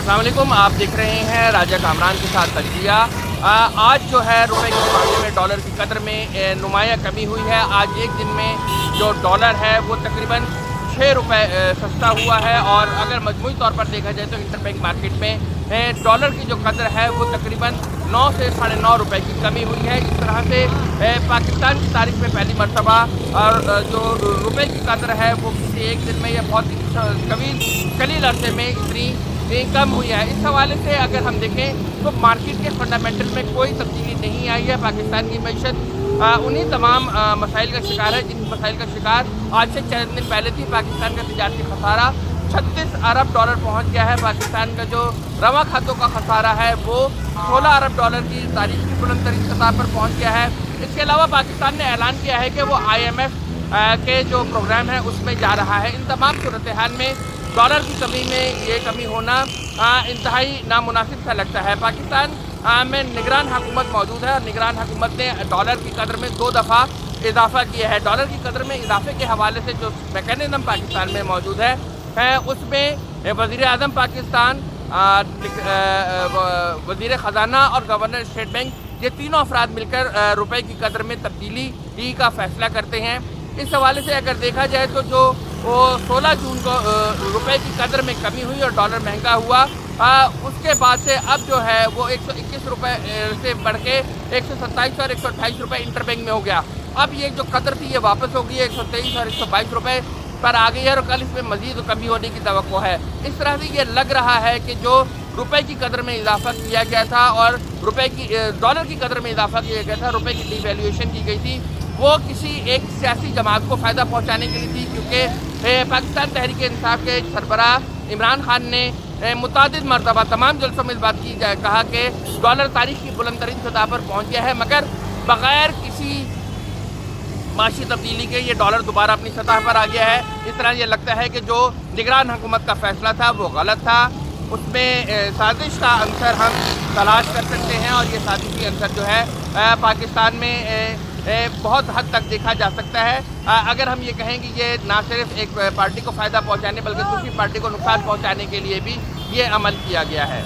अस्सलाम वालेकुम, आप देख रहे हैं राजा कामरान के साथ तजिया। आज जो है रुपए के मुकाबले में डॉलर की कदर में नुमाया कमी हुई है। आज एक दिन में जो डॉलर है वो तकरीबन 6 रुपये सस्ता हुआ है और अगर मजमूई तौर पर देखा जाए तो इंटरबैंक मार्केट में डॉलर की जो कदर है वो तकरीबन 9 से 9.5 रुपये की कमी हुई है। इस तरह से पाकिस्तान की तारीख में पहली मरतबा और जो रुपए की कदर है वो किसी एक दिन में या बहुत ही कलील अरसे में इतनी कम हुई है। इस हवाले से अगर हम देखें तो मार्केट के फंडामेंटल में कोई तब्दीली नहीं आई है। पाकिस्तान की मैशत उन्हीं तमाम मसाइल का शिकार है जिन मसाइल का शिकार आज से चंद दिन पहले थी। पाकिस्तान का तिजारती खसारा 36 अरब डॉलर पहुंच गया है। पाकिस्तान का जो रवा खातों का खसारा है वो 16 अरब डॉलर की तारीख की बुलंद तरीन सतह पर पहुंच गया है। इसके अलावा पाकिस्तान ने ऐलान किया है कि वो IMF के जो प्रोग्राम है उसमें जा रहा है। इन तमाम सूरत हाल में डॉलर की कमी में ये कमी होना इंतहाई नामुनासिब सा लगता है। पाकिस्तान में निगरान हुकूमत मौजूद है और निगरान हुकूमत ने डॉलर की कदर में 2 दफ़ा इजाफा किया है। डॉलर की कदर में इजाफे के हवाले से जो मैकेनिज़्म पाकिस्तान में मौजूद है उसमें वज़ीर आज़म पाकिस्तान, वज़ीर ख़जाना और गवर्नर स्टेट बैंक ये तीनों अफराद मिलकर रुपए की कदर में तब्दीली का फ़ैसला करते हैं। इस हवाले से अगर देखा जाए तो जो 16 जून को रुपए की कदर में कमी हुई और डॉलर महंगा हुआ, उसके बाद से अब जो है वो 121 रुपये से बढ़ के 127 और 128 रुपये इंटरबैंक में हो गया। अब ये जो कदर थी ये वापस हो गई है 123 और 122 रुपये पर आ गई है और कल इसमें मज़ीद कमी होने की तवक्को है। इस तरह से ये लग रहा है कि जो रुपए की कदर में इजाफा किया गया था और डॉलर की कदर में इजाफा किया गया था, रुपए की डिवैल्यूएशन की गई थी, वो किसी एक सियासी जमात को फ़ायदा पहुंचाने के लिए थी। क्योंकि पाकिस्तान तहरीक इंसाफ के सरबराह इमरान खान ने मुतादिद मरतबा तमाम जलसों में इस बात की कहा कि डॉलर तारीख की बुलंद तरीन सतह पर पहुँच गया है, मगर बग़ैर किसी माशी तब्दीली के ये डॉलर दोबारा अपनी सतह पर आ गया है। इस तरह ये लगता है कि जो निगरान हुकूमत का फ़ैसला था वो गलत था, उसमें साजिश का अंसर हम तलाश कर सकते हैं और ये साजिशी अंसर जो है पाकिस्तान में बहुत हद तक देखा जा सकता है। अगर हम ये कहें कि ये ना सिर्फ एक पार्टी को फ़ायदा पहुंचाने बल्कि दूसरी पार्टी को नुकसान पहुंचाने के लिए भी ये अमल किया गया है।